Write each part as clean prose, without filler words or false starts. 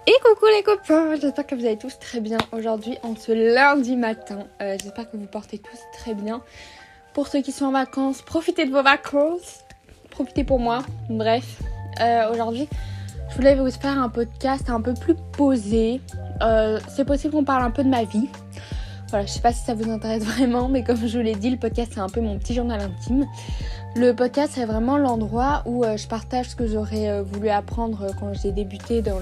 Et coucou les copains, j'espère que vous allez tous très bien aujourd'hui en ce lundi matin. J'espère que vous portez tous très bien. Pour ceux qui sont en vacances, profitez de vos vacances. Profitez pour moi. Bref, aujourd'hui, je voulais vous faire un podcast un peu plus posé. C'est possible qu'on parle un peu de ma vie. Voilà, je sais pas si ça vous intéresse vraiment, mais comme je vous l'ai dit, le podcast c'est un peu mon petit journal intime. Le podcast c'est vraiment l'endroit où je partage ce que j'aurais voulu apprendre quand j'ai débuté dans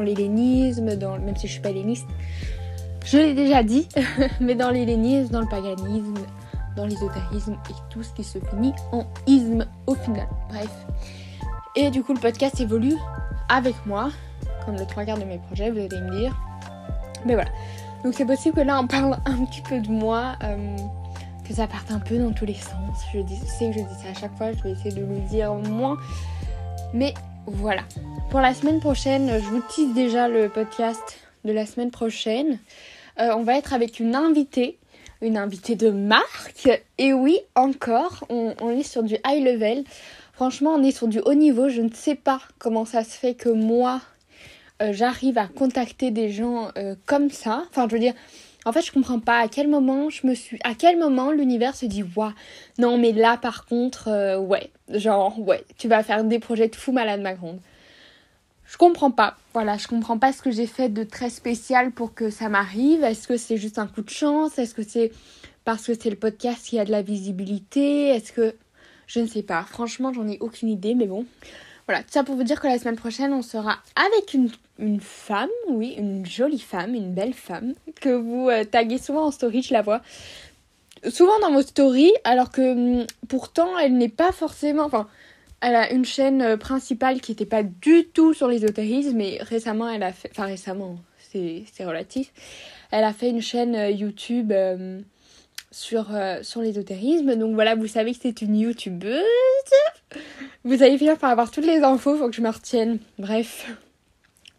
l'hellénisme, même si je suis pas helléniste, je l'ai déjà dit, mais dans l'hellénisme, dans le paganisme, dans l'ésotérisme et tout ce qui se finit en isme au final. Bref. Et du coup, le podcast évolue avec moi, comme le 3/4 de mes projets, vous allez me dire. Mais voilà. Donc c'est possible que là, on parle un petit peu de moi, que ça parte un peu dans tous les sens. Je sais que je dis ça à chaque fois, je vais essayer de le dire moins. Mais voilà. Pour la semaine prochaine, je vous tease déjà le podcast de la semaine prochaine. On va être avec une invitée de marque. Et oui, encore, on est sur du high level. Franchement, on est sur du haut niveau. Je ne sais pas comment ça se fait que moi, j'arrive à contacter des gens comme ça. Enfin, je veux dire, en fait, je comprends pas à quel moment l'univers se dit waouh, non mais là par contre, ouais, tu vas faire des projets de fou malade ma grande. Je comprends pas. Voilà, je comprends pas ce que j'ai fait de très spécial pour que ça m'arrive. Est-ce que c'est juste un coup de chance? Est-ce que c'est parce que c'est le podcast qui a de la visibilité? Est-ce que... Je ne sais pas. Franchement, j'en ai aucune idée, mais bon. Voilà, tout ça pour vous dire que la semaine prochaine, on sera avec une femme, oui, une jolie femme, une belle femme, que vous taguez souvent en story, je la vois. Souvent dans vos stories, alors que pourtant, elle n'est pas forcément... Enfin, elle a une chaîne principale qui n'était pas du tout sur l'ésotérisme, mais récemment, elle a fait... Enfin, récemment, c'est relatif. Elle a fait une chaîne YouTube sur l'ésotérisme. Donc voilà, vous savez que c'est une youtubeuse. Vous allez finir par avoir toutes les infos, faut que je me retienne. Bref,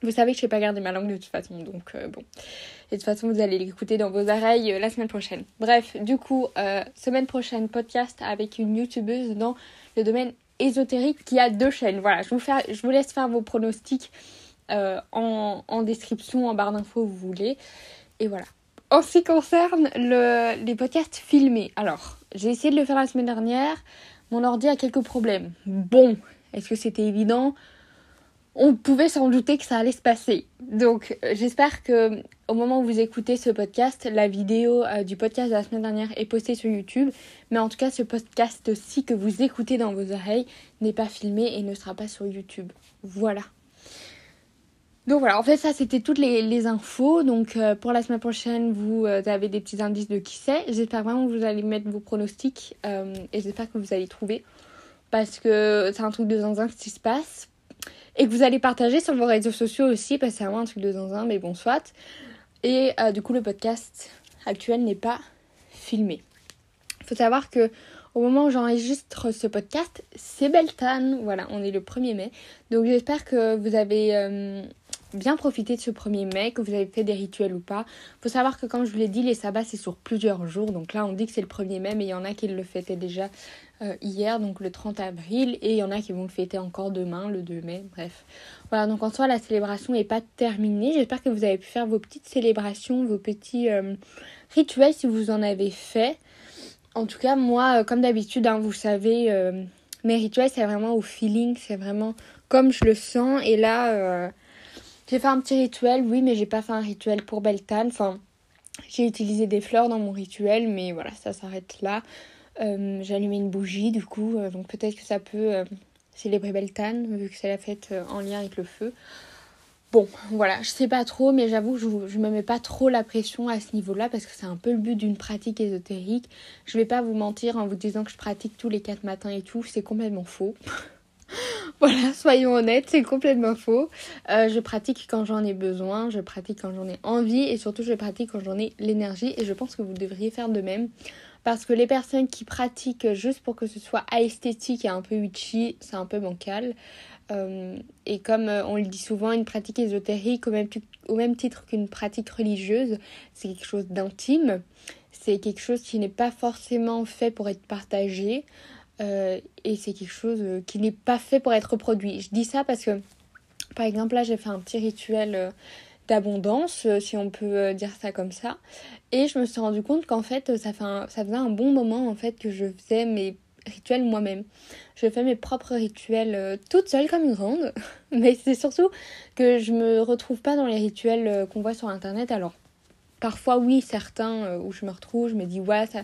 vous savez que je sais pas garder ma langue de toute façon, donc bon. Et de toute façon, vous allez l'écouter dans vos oreilles la semaine prochaine. Bref, du coup, semaine prochaine, podcast avec une youtubeuse dans le domaine ésotérique qui a 2 chaînes. Voilà, je vous laisse faire vos pronostics en description, en barre d'infos, vous voulez. Et voilà. En ce qui concerne les podcasts filmés, alors, j'ai essayé de le faire la semaine dernière. Mon ordi a quelques problèmes. Bon, est-ce que c'était évident ? On pouvait s'en douter que ça allait se passer. Donc, j'espère que au moment où vous écoutez ce podcast, la vidéo du podcast de la semaine dernière est postée sur YouTube. Mais en tout cas, ce podcast-ci que vous écoutez dans vos oreilles n'est pas filmé et ne sera pas sur YouTube. Voilà. Donc voilà, en fait ça c'était toutes les infos. Donc pour la semaine prochaine, vous avez des petits indices de qui c'est. J'espère vraiment que vous allez mettre vos pronostics et j'espère que vous allez trouver. Parce que c'est un truc de zinzin ce qui se passe. Et que vous allez partager sur vos réseaux sociaux aussi, parce que c'est vraiment un truc de zinzin, mais bon soit. Et du coup le podcast actuel n'est pas filmé. Il faut savoir que au moment où j'enregistre ce podcast, c'est Beltane. Voilà, on est le 1er mai. Donc j'espère que vous avez bien profité de ce 1er mai, que vous avez fait des rituels ou pas. Il faut savoir que comme je vous l'ai dit, les sabbats c'est sur plusieurs jours. Donc là on dit que c'est le 1er mai, mais il y en a qui le fêtaient déjà hier, donc le 30 avril. Et il y en a qui vont le fêter encore demain, le 2 mai. Bref. Voilà, donc en soi la célébration n'est pas terminée. J'espère que vous avez pu faire vos petites célébrations, vos petits rituels si vous en avez fait. En tout cas, moi, comme d'habitude, hein, vous savez, mes rituels, c'est vraiment au feeling, c'est vraiment comme je le sens. Et là, j'ai fait un petit rituel, oui, mais j'ai pas fait un rituel pour Beltane. Enfin, j'ai utilisé des fleurs dans mon rituel, mais voilà, ça s'arrête là. J'ai allumé une bougie, du coup, donc peut-être que ça peut célébrer Beltane, vu que c'est la fête en lien avec le feu. Bon, voilà, je sais pas trop, mais j'avoue que je me mets pas trop la pression à ce niveau-là parce que c'est un peu le but d'une pratique ésotérique. Je vais pas vous mentir en vous disant que je pratique tous les 4 matins et tout, c'est complètement faux. Voilà, soyons honnêtes, c'est complètement faux. Je pratique quand j'en ai besoin, je pratique quand j'en ai envie et surtout je pratique quand j'en ai l'énergie et je pense que vous devriez faire de même. Parce que les personnes qui pratiquent juste pour que ce soit esthétique et un peu witchy, c'est un peu bancal. Et comme on le dit souvent, une pratique ésotérique, au même titre qu'une pratique religieuse, c'est quelque chose d'intime. C'est quelque chose qui n'est pas forcément fait pour être partagé. Et c'est quelque chose qui n'est pas fait pour être reproduit. Je dis ça parce que Par exemple, là, j'ai fait un petit rituel d'abondance, si on peut dire ça comme ça. Et je me suis rendu compte qu'en fait, ça faisait un bon moment en fait que je faisais mes rituels moi-même. Je fais mes propres rituels toute seule comme une grande. Mais c'est surtout que je me retrouve pas dans les rituels qu'on voit sur internet. Alors, parfois oui, certains où je me retrouve, je me dis ouais, ça...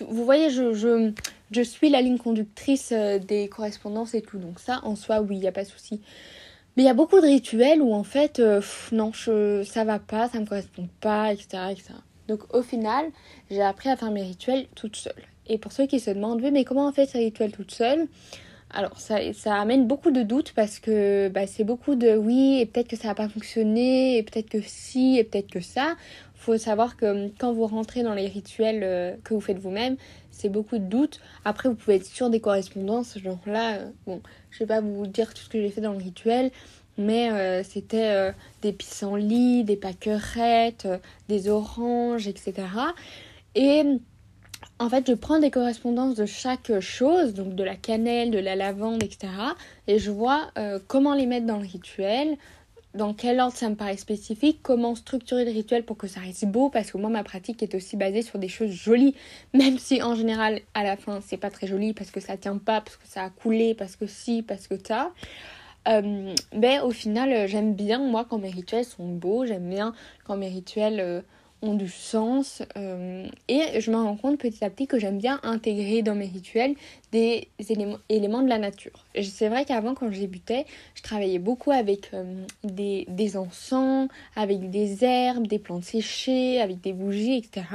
Vous voyez, je suis la ligne conductrice des correspondances et tout. Donc ça, en soi, oui, il n'y a pas de souci. Mais il y a beaucoup de rituels où en fait, non, ça va pas, ça me correspond pas, etc., etc. Donc au final, j'ai appris à faire mes rituels toute seule. Et pour ceux qui se demandent, oui, mais comment on fait ces rituels toute seule? Alors ça amène beaucoup de doutes parce que c'est beaucoup de oui, et peut-être que ça va pas fonctionner, et peut-être que si, et peut-être que ça. Faut savoir que quand vous rentrez dans les rituels que vous faites vous-même, c'est beaucoup de doutes. Après, vous pouvez être sûr des correspondances, genre là, bon, je vais pas vous dire tout ce que j'ai fait dans le rituel, mais c'était des pissenlits, des pâquerettes, des oranges, etc. Et en fait, je prends des correspondances de chaque chose, donc de la cannelle, de la lavande, etc. Et je vois comment les mettre dans le rituel, dans quel ordre ça me paraît spécifique, comment structurer le rituel pour que ça reste beau, parce que moi, ma pratique est aussi basée sur des choses jolies, même si en général, à la fin, c'est pas très joli, parce que ça tient pas, parce que ça a coulé, parce que si, parce que ça. Mais au final, j'aime bien, moi, quand mes rituels sont beaux, j'aime bien quand mes rituels ont du sens. Et je me rends compte petit à petit que j'aime bien intégrer dans mes rituels des éléments de la nature. Et c'est vrai qu'avant, quand je débutais, je travaillais beaucoup avec des encens, avec des herbes, des plantes séchées, avec des bougies, etc.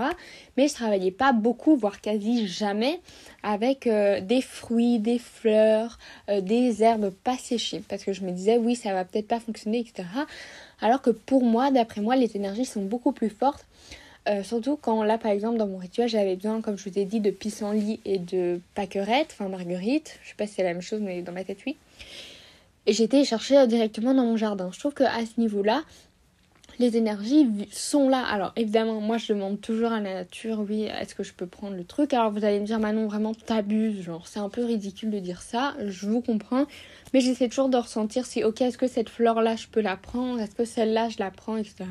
Mais je travaillais pas beaucoup, voire quasi jamais, avec des fruits, des fleurs, des herbes pas séchées. Parce que je me disais, oui, ça va peut-être pas fonctionner, etc. Alors que pour moi, d'après moi, les énergies sont beaucoup plus fortes. Surtout quand là, par exemple, dans mon rituel, j'avais besoin, comme je vous ai dit, de pissenlit et de pâquerette, enfin marguerite. Je sais pas si c'est la même chose, mais dans ma tête, oui. Et j'ai été chercher directement dans mon jardin. Je trouve qu'à ce niveau-là, les énergies sont là. Alors évidemment, moi je demande toujours à la nature, oui, est-ce que je peux prendre le truc? Alors vous allez me dire, Manon, vraiment t'abuses, genre c'est un peu ridicule de dire ça, je vous comprends. Mais j'essaie toujours de ressentir si, ok, est-ce que cette fleur-là je peux la prendre? Est-ce que celle-là je la prends, etc.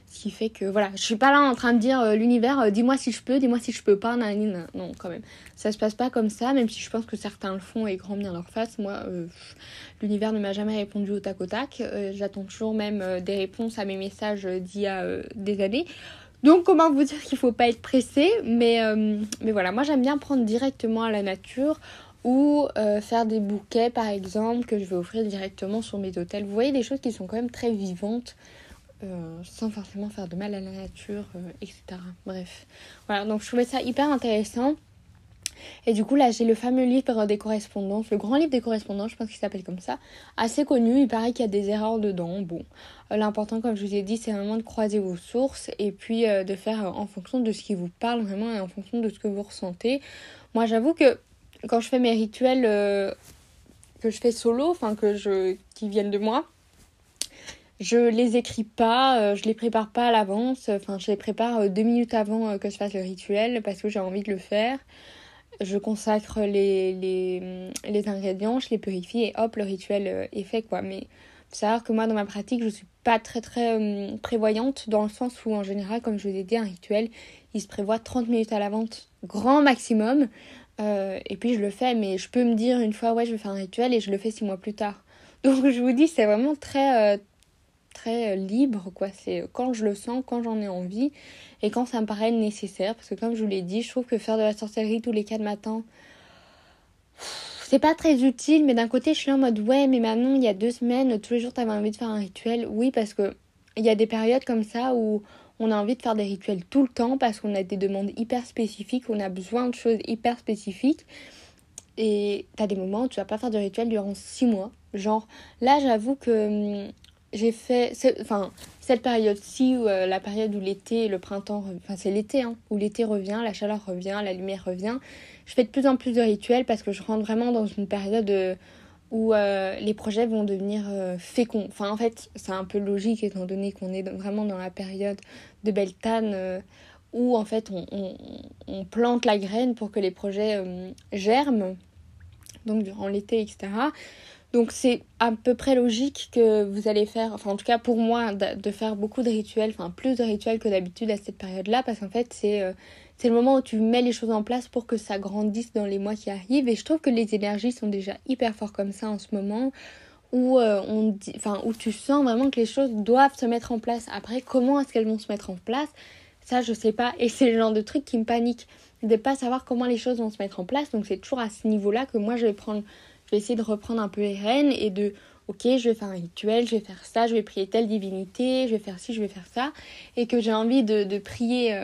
Ce qui fait que voilà, je suis pas là en train de dire l'univers, dis-moi si je peux, dis-moi si je peux pas, nanana. Non, quand même. Ça se passe pas comme ça, même si je pense que certains le font et grand bien leur face. Moi, l'univers ne m'a jamais répondu au tac au tac. J'attends toujours même des réponses à mes messages d'il y a des années. Donc comment vous dire qu'il faut pas être pressé, mais voilà, moi j'aime bien prendre directement à la nature ou faire des bouquets par exemple que je vais offrir directement sur mes hôtels. Vous voyez, des choses qui sont quand même très vivantes. Sans forcément faire de mal à la nature, etc. Bref. Voilà, donc je trouvais ça hyper intéressant. Et du coup, là, j'ai le fameux livre des correspondances, le grand livre des correspondances, je pense qu'il s'appelle comme ça, assez connu. Il paraît qu'il y a des erreurs dedans. Bon, l'important, comme je vous ai dit, c'est vraiment de croiser vos sources et puis de faire en fonction de ce qui vous parle vraiment et en fonction de ce que vous ressentez. Moi, j'avoue que quand je fais mes rituels que je fais solo, enfin qui viennent de moi, je les écris pas, je les prépare pas à l'avance. Enfin, je les prépare 2 minutes avant que je fasse le rituel parce que j'ai envie de le faire. Je consacre les ingrédients, je les purifie et hop, le rituel est fait, quoi. Mais faut savoir que moi, dans ma pratique, je suis pas très prévoyante dans le sens où, en général, comme je vous ai dit, un rituel, il se prévoit 30 minutes à l'avance, grand maximum. Et puis, je le fais, mais je peux me dire une fois, ouais, je vais faire un rituel et je le fais 6 mois plus tard. Donc, je vous dis, c'est vraiment très libre, quoi. C'est quand je le sens, quand j'en ai envie et quand ça me paraît nécessaire, parce que comme je vous l'ai dit, je trouve que faire de la sorcellerie tous les 4 matins, c'est pas très utile. Mais d'un côté, je suis là en mode ouais, mais Manon, il y a 2 semaines, tous les jours t'avais envie de faire un rituel. Oui, parce que il y a des périodes comme ça où on a envie de faire des rituels tout le temps parce qu'on a des demandes hyper spécifiques, on a besoin de choses hyper spécifiques. Et t'as des moments où tu vas pas faire de rituel durant 6 mois. Genre, là, j'avoue que j'ai fait... cette période-ci, la période où l'été et le printemps... Enfin, c'est l'été, hein, où l'été revient, la chaleur revient, la lumière revient. Je fais de plus en plus de rituels parce que je rentre vraiment dans une période où les projets vont devenir féconds. Enfin, en fait, c'est un peu logique étant donné qu'on est vraiment dans la période de Beltane où, en fait, on plante la graine pour que les projets germent. Donc, durant l'été, etc. Donc c'est à peu près logique que vous allez faire, enfin en tout cas pour moi, de faire beaucoup de rituels, enfin plus de rituels que d'habitude à cette période-là, parce qu'en fait c'est le moment où tu mets les choses en place pour que ça grandisse dans les mois qui arrivent. Et je trouve que les énergies sont déjà hyper fortes comme ça en ce moment, où où tu sens vraiment que les choses doivent se mettre en place. Après, comment est-ce qu'elles vont se mettre en place? Ça, je sais pas. Et c'est le genre de truc qui me panique, de pas savoir comment les choses vont se mettre en place. Donc c'est toujours à ce niveau-là que moi je vais essayer de reprendre un peu les rênes et de, ok, je vais faire un rituel, je vais faire ça, je vais prier telle divinité, je vais faire ci, je vais faire ça. Et que j'ai envie de prier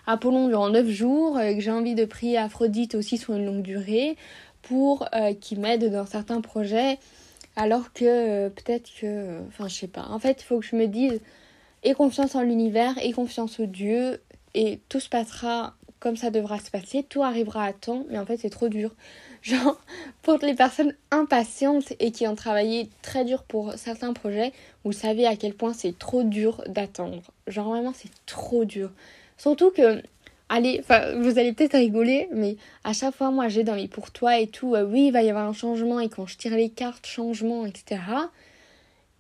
Apollon durant 9 jours, que j'ai envie de prier Aphrodite aussi sur une longue durée, pour qu'il m'aide dans certains projets. Alors que peut-être que, enfin je sais pas. En fait, il faut que je me dise, aie confiance en l'univers, aie confiance au Dieu, et tout se passera comme ça devra se passer, tout arrivera à temps, mais en fait c'est trop dur. Genre, pour les personnes impatientes et qui ont travaillé très dur pour certains projets, vous savez à quel point c'est trop dur d'attendre. Genre vraiment c'est trop dur. Surtout que, allez, vous allez peut-être rigoler, mais à chaque fois moi j'ai dans les pour toi et tout, oui il va y avoir un changement, et quand je tire les cartes, changement, etc.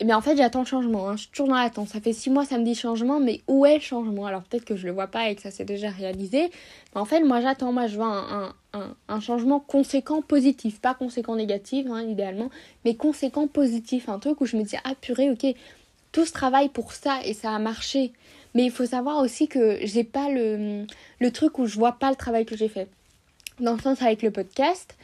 Et bien en fait j'attends le changement, hein. Je suis toujours dans l'attente. Ça fait 6 mois ça me dit changement, mais où est le changement? Alors peut-être que je le vois pas et que ça s'est déjà réalisé. Mais en fait moi j'attends, moi je veux un changement conséquent positif. Pas conséquent négatif hein, idéalement, mais conséquent positif. Un truc où je me dis ah purée ok, tout ce travail pour ça et ça a marché. Mais il faut savoir aussi que j'ai pas le truc où je vois pas le travail que j'ai fait. Dans le sens avec le podcast,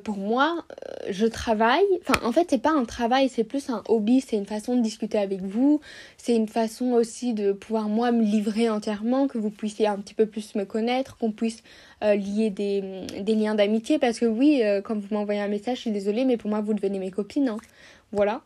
pour moi, je travaille. Enfin, en fait, c'est pas un travail, c'est plus un hobby. C'est une façon de discuter avec vous. C'est une façon aussi de pouvoir, moi, me livrer entièrement, que vous puissiez un petit peu plus me connaître, qu'on puisse lier des liens d'amitié. Parce que oui, quand vous m'envoyez un message, je suis désolée, mais pour moi, vous devenez mes copines. Hein. Voilà.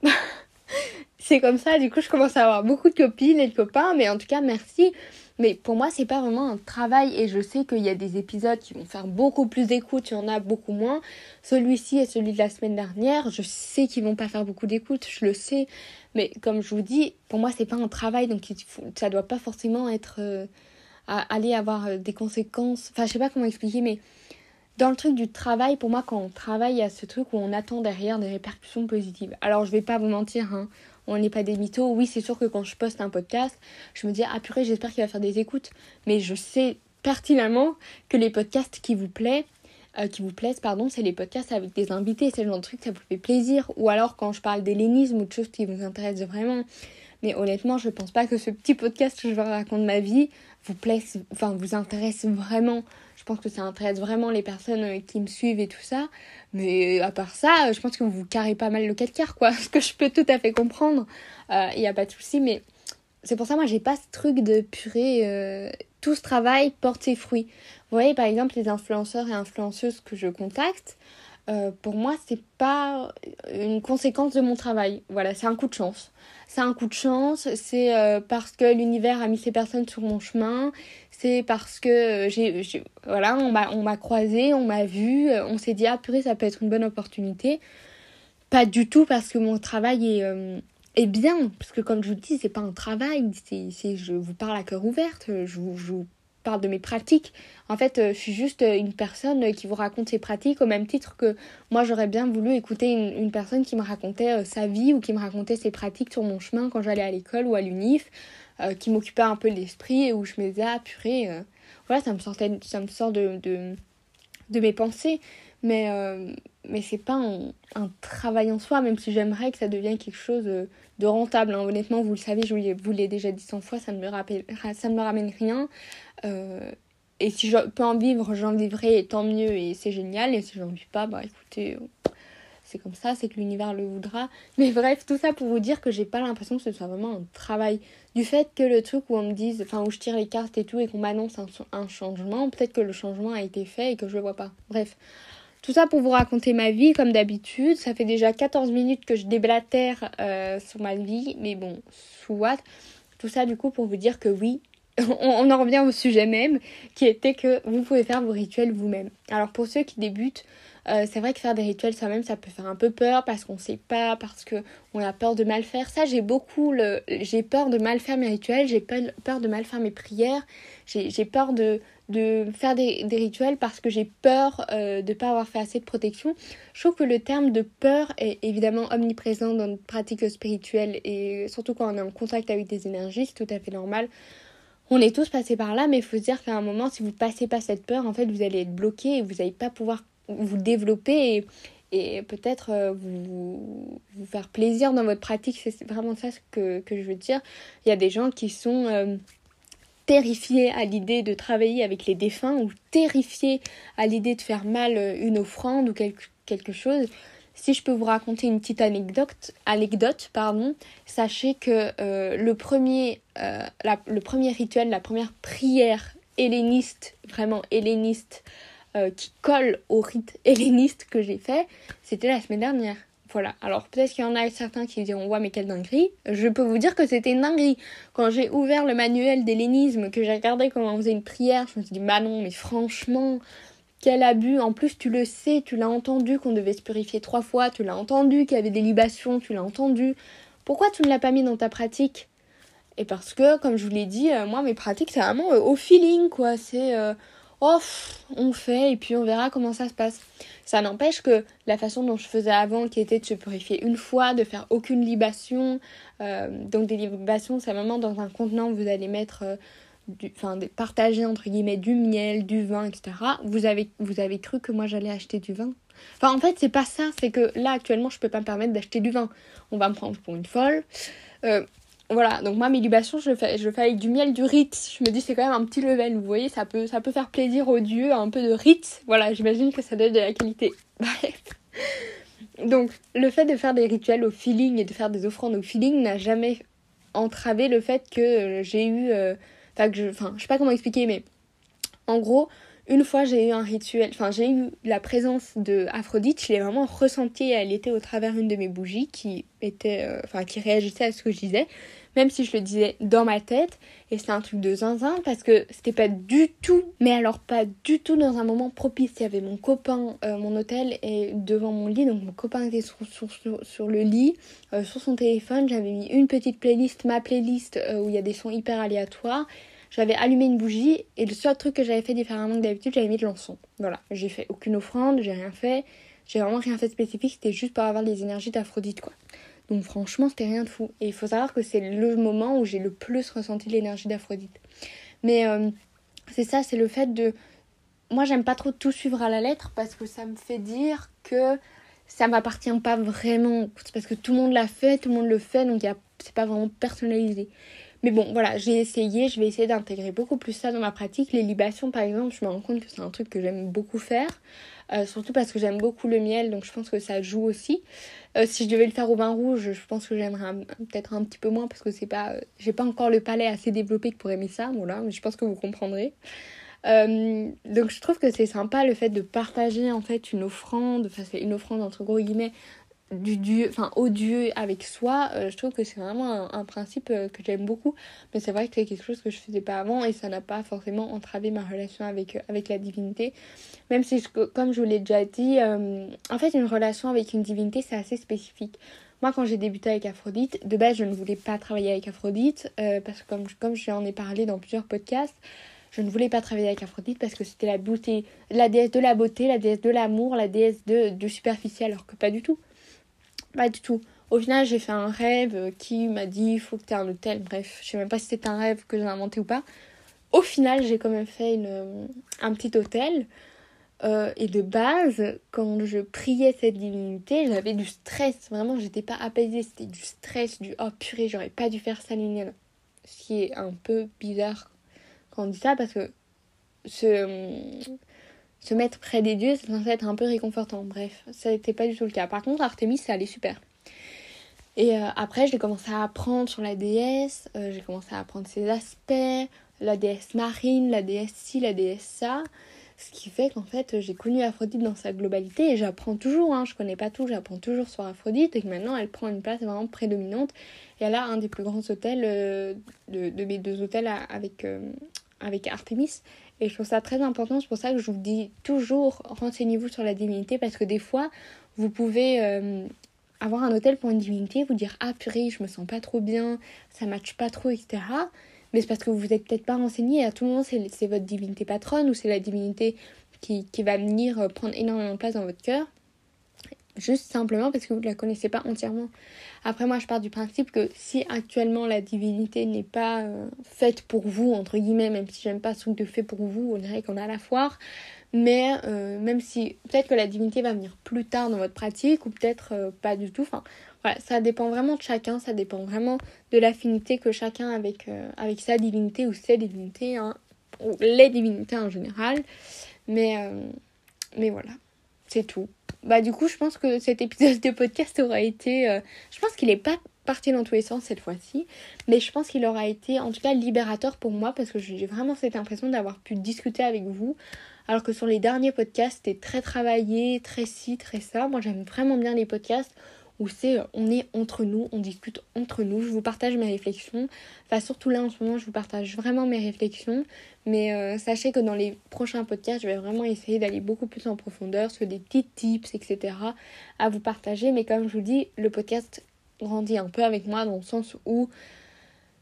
C'est comme ça, du coup, je commence à avoir beaucoup de copines et de copains. Mais en tout cas, merci. Mais pour moi, c'est pas vraiment un travail, et je sais qu'il y a des épisodes qui vont faire beaucoup plus d'écoute, il y en a beaucoup moins. Celui-ci et celui de la semaine dernière, je sais qu'ils vont pas faire beaucoup d'écoute, je le sais. Mais comme je vous dis, pour moi, c'est pas un travail, donc ça doit pas forcément être aller avoir des conséquences. Enfin, je sais pas comment expliquer, mais dans le truc du travail, pour moi, quand on travaille, il y a ce truc où on attend derrière des répercussions positives. Alors, je vais pas vous mentir, hein. On n'est pas des mythos. Oui, c'est sûr que quand je poste un podcast, je me dis ah purée, j'espère qu'il va faire des écoutes. Mais je sais pertinemment que les podcasts qui vous plaisent, c'est les podcasts avec des invités. C'est le genre de truc, ça vous fait plaisir. Ou alors quand je parle d'hellénisme ou de choses qui vous intéressent vraiment. Mais honnêtement, je pense pas que ce petit podcast où je vous raconte ma vie vous intéresse vraiment. Je pense que ça intéresse vraiment les personnes qui me suivent et tout ça. Mais à part ça, je pense que vous carrez pas mal le 4 quarts, quoi. Ce que je peux tout à fait comprendre. Y a pas de souci, mais c'est pour ça, moi, j'ai pas ce truc de purée. Tout ce travail porte ses fruits. Vous voyez, par exemple, les influenceurs et influenceuses que je contacte, pour moi, c'est pas une conséquence de mon travail. Voilà, c'est un coup de chance. C'est un coup de chance, c'est parce que l'univers a mis ces personnes sur mon chemin, c'est parce que voilà, on m'a croisé, on m'a vu, on s'est dit ah purée, ça peut être une bonne opportunité. Pas du tout parce que mon travail est bien, parce que comme je vous le dis, c'est pas un travail, je vous parle à cœur ouvert, je vous parle de mes pratiques. En fait, je suis juste une personne qui vous raconte ses pratiques, au même titre que moi j'aurais bien voulu écouter une personne qui me racontait sa vie, ou qui me racontait ses pratiques sur mon chemin quand j'allais à l'école ou à l'UNIF, qui m'occupait un peu de l'esprit, et où je me disais ah purée, voilà, ça me sort de mes pensées, mais c'est pas un travail en soi, même si j'aimerais que ça devienne quelque chose de rentable, hein. Honnêtement, vous le savez, je vous l'ai déjà dit 100 fois, ça ne me ramène rien. Et si je peux en vivre, j'en vivrai, et tant mieux, et c'est génial. Et si j'en vis pas, bah écoutez, c'est comme ça, c'est que l'univers le voudra. Mais bref, tout ça pour vous dire que j'ai pas l'impression que ce soit vraiment un travail. Du fait que le truc où on me dise, enfin où je tire les cartes et tout, et qu'on m'annonce un changement, peut-être que le changement a été fait et que je le vois pas. Bref, tout ça pour vous raconter ma vie comme d'habitude. Ça fait déjà 14 minutes que je déblatère sur ma vie, mais bon, soit. Tout ça du coup pour vous dire que oui, on en revient au sujet même, qui était que vous pouvez faire vos rituels vous-même. Alors pour ceux qui débutent, c'est vrai que faire des rituels soi-même, ça peut faire un peu peur parce qu'on sait pas, parce qu'on a peur de mal faire. Ça, j'ai peur de mal faire mes rituels, j'ai peur de mal faire mes prières, j'ai peur de faire des rituels parce que j'ai peur de ne pas avoir fait assez de protection. Je trouve que le terme de peur est évidemment omniprésent dans notre pratique spirituelle et surtout quand on est en contact avec des énergies, c'est tout à fait normal. On est tous passés par là, mais il faut se dire qu'à un moment, si vous passez pas cette peur, en fait, vous allez être bloqué et vous n'allez pas pouvoir vous développer et peut-être vous faire plaisir dans votre pratique. C'est vraiment ça ce que je veux dire. Il y a des gens qui sont terrifiés à l'idée de travailler avec les défunts ou terrifiés à l'idée de faire mal une offrande ou quelque chose. Si je peux vous raconter une petite anecdote, sachez que le premier rituel, la première prière helléniste, vraiment helléniste, qui colle au rite helléniste que j'ai fait, c'était la semaine dernière. Voilà, alors peut-être qu'il y en a certains qui diront « Ouais, mais quelle dinguerie !» Je peux vous dire que c'était une dinguerie. Quand j'ai ouvert le manuel d'hellénisme, que j'ai regardé comment on faisait une prière, je me suis dit « Bah non, mais franchement, quel abus !» En plus, tu le sais, tu l'as entendu qu'on devait se purifier 3 fois, tu l'as entendu qu'il y avait des libations, tu l'as entendu. Pourquoi tu ne l'as pas mis dans ta pratique ? Et parce que, comme je vous l'ai dit, moi, mes pratiques, c'est vraiment au feeling, quoi. C'est... on fait et puis on verra comment ça se passe. Ça n'empêche que la façon dont je faisais avant, qui était de se purifier une fois, de faire aucune libation, donc des libations, c'est vraiment dans un contenant, vous allez mettre, partager entre guillemets du miel, du vin, etc. Vous avez cru que moi j'allais acheter du vin ? Enfin, en fait, c'est pas ça, c'est que là, actuellement, je peux pas me permettre d'acheter du vin. On va me prendre pour une folle. Voilà, donc moi mes libations je le fais avec du miel du rite. Je me dis c'est quand même un petit level, vous voyez, ça peut faire plaisir aux dieux, un peu de rite. Voilà, j'imagine que ça donne de la qualité. Bref. Donc le fait de faire des rituels au feeling et de faire des offrandes au feeling n'a jamais entravé le fait que j'ai eu... je sais pas comment expliquer, mais en gros, une fois j'ai eu un rituel, j'ai eu la présence de Aphrodite, je l'ai vraiment ressentie, elle était au travers une de mes bougies qui réagissait à ce que je disais, même si je le disais dans ma tête, et c'était un truc de zinzin parce que c'était pas du tout, mais alors pas du tout dans un moment propice. Il y avait mon copain, mon hôtel est devant mon lit, donc mon copain était sur le lit, sur son téléphone, j'avais mis une petite playlist, ma playlist où il y a des sons hyper aléatoires. J'avais allumé une bougie et le seul truc que j'avais fait différemment que d'habitude, j'avais mis de l'encens. Voilà, j'ai fait aucune offrande, j'ai rien fait. J'ai vraiment rien fait de spécifique, c'était juste pour avoir les énergies d'Aphrodite, quoi. Donc franchement, c'était rien de fou. Et il faut savoir que c'est le moment où j'ai le plus ressenti l'énergie d'Aphrodite. Mais c'est ça, c'est le fait de... Moi, j'aime pas trop tout suivre à la lettre parce que ça me fait dire que ça m'appartient pas vraiment. C'est parce que tout le monde l'a fait, tout le monde le fait, donc c'est pas vraiment personnalisé. Mais bon, voilà, je vais essayer d'intégrer beaucoup plus ça dans ma pratique. Les libations, par exemple, je me rends compte que c'est un truc que j'aime beaucoup faire. Surtout parce que j'aime beaucoup le miel, donc je pense que ça joue aussi. Si je devais le faire au vin rouge, je pense que j'aimerais peut-être un petit peu moins parce que j'ai pas encore le palais assez développé pour aimer ça. Voilà, mais je pense que vous comprendrez. Donc je trouve que c'est sympa le fait de partager en fait une offrande, c'est une offrande entre gros guillemets, au Dieu avec soi. Je trouve que c'est vraiment un principe que j'aime beaucoup, mais c'est vrai que c'est quelque chose que je faisais pas avant et ça n'a pas forcément entravé ma relation avec la divinité, même si comme je vous l'ai déjà dit, en fait une relation avec une divinité c'est assez spécifique. Moi quand j'ai débuté avec Aphrodite, de base je ne voulais pas travailler avec Aphrodite parce que comme j'en ai parlé dans plusieurs podcasts, je ne voulais pas travailler avec Aphrodite parce que c'était la beauté, la déesse de la beauté, la déesse de l'amour, la déesse du superficiel, alors que pas du tout. Pas du tout. Au final, j'ai fait un rêve qui m'a dit il faut que tu aies un hôtel. Bref, je sais même pas si c'était un rêve que j'ai inventé ou pas. Au final, j'ai quand même fait un petit hôtel. Et de base, quand je priais cette divinité, j'avais du stress. Vraiment, j'étais pas apaisée. C'était du stress, du oh purée, j'aurais pas dû faire ça, Liliane. Ce qui est un peu bizarre quand on dit ça parce que se mettre près des dieux, c'est censé être un peu réconfortant. Bref, ça n'était pas du tout le cas. Par contre, Artémis, ça allait super. Et après, j'ai commencé à apprendre sur la déesse, j'ai commencé à apprendre ses aspects, la déesse marine, la déesse ci, la déesse ça. Ce qui fait qu'en fait, j'ai connu Aphrodite dans sa globalité et j'apprends toujours, je connais pas tout, j'apprends toujours sur Aphrodite et que maintenant elle prend une place vraiment prédominante et elle a un des plus grands hôtels de mes 2 hôtels avec Artémis. Et je trouve ça très important, c'est pour ça que je vous dis toujours renseignez-vous sur la divinité parce que des fois, vous pouvez avoir un hôtel pour une divinité, vous dire ah purée, je me sens pas trop bien, ça matche pas trop, etc. Mais c'est parce que vous vous êtes peut-être pas renseigné. À tout moment, c'est votre divinité patronne ou c'est la divinité qui va venir prendre énormément de place dans votre cœur. Juste simplement parce que vous ne la connaissez pas entièrement. Après, moi, je pars du principe que si actuellement la divinité n'est pas faite pour vous, entre guillemets, même si j'aime pas ce truc de fait pour vous, on dirait qu'on a la foire. Mais même si peut-être que la divinité va venir plus tard dans votre pratique ou peut-être pas du tout. Enfin, voilà, ça dépend vraiment de chacun, ça dépend vraiment de l'affinité que chacun avec sa divinité ou ses divinités, ou les divinités en général. Mais voilà, c'est tout. Bah du coup, je pense que cet épisode de podcast aura été... je pense qu'il n'est pas parti dans tous les sens cette fois-ci, mais je pense qu'il aura été en tout cas libérateur pour moi parce que j'ai vraiment cette impression d'avoir pu discuter avec vous. Alors que sur les derniers podcasts, c'était très travaillé, très ci, très ça. Moi, j'aime vraiment bien les podcasts où on est entre nous, on discute entre nous. Je vous partage mes réflexions. Enfin, surtout là, en ce moment, je vous partage vraiment mes réflexions. Mais sachez que dans les prochains podcasts, je vais vraiment essayer d'aller beaucoup plus en profondeur sur des petits tips, etc. à vous partager. Mais comme je vous dis, le podcast grandit un peu avec moi dans le sens où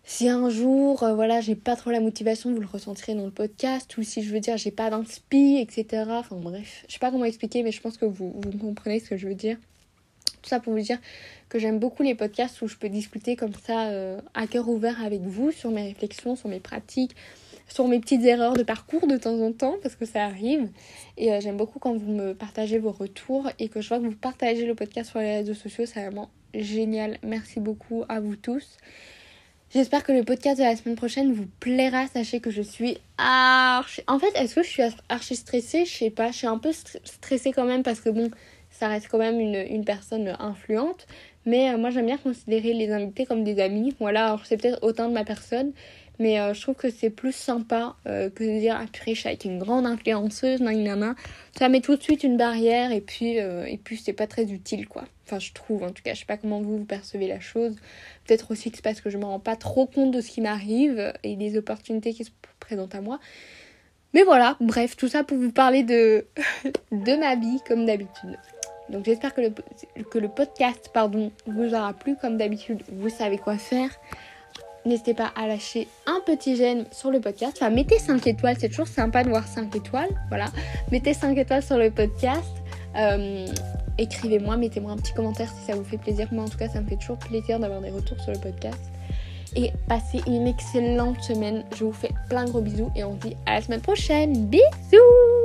si un jour, j'ai pas trop la motivation, vous le ressentirez dans le podcast, ou si je veux dire, j'ai pas d'inspi, etc. Enfin bref, je sais pas comment expliquer, mais je pense que vous comprenez ce que je veux dire. Tout ça pour vous dire que j'aime beaucoup les podcasts où je peux discuter comme ça, à cœur ouvert avec vous, sur mes réflexions, sur mes pratiques, sur mes petites erreurs de parcours de temps en temps, parce que ça arrive. Et j'aime beaucoup quand vous me partagez vos retours, et que je vois que vous partagez le podcast sur les réseaux sociaux, c'est vraiment génial. Merci beaucoup à vous tous. J'espère que le podcast de la semaine prochaine vous plaira. Sachez que je suis archi... En fait, est-ce que je suis archi stressée ? Je sais pas. Je suis un peu stressée quand même parce que bon, ça reste quand même une personne influente. Mais moi, j'aime bien considérer les invités comme des amis. Voilà, alors c'est peut-être autant de ma personne. Mais je trouve que c'est plus sympa que de dire « Ah purée, je suis avec une grande influenceuse, nanana ». Ça met tout de suite une barrière et puis c'est pas très utile, quoi. Enfin, je trouve, en tout cas, je sais pas comment vous percevez la chose. Peut-être aussi que c'est parce que je me rends pas trop compte de ce qui m'arrive et des opportunités qui se présentent à moi. Mais voilà, bref, tout ça pour vous parler de ma vie, comme d'habitude. Donc j'espère que le podcast vous aura plu. Comme d'habitude, vous savez quoi faire. N'hésitez pas à lâcher un petit j'aime sur le podcast. Enfin, mettez 5 étoiles, c'est toujours sympa de voir 5 étoiles. Voilà, mettez 5 étoiles sur le podcast. Écrivez-moi, mettez-moi un petit commentaire si ça vous fait plaisir. Moi, en tout cas, ça me fait toujours plaisir d'avoir des retours sur le podcast. Et passez une excellente semaine. Je vous fais plein de gros bisous et on se dit à la semaine prochaine. Bisous!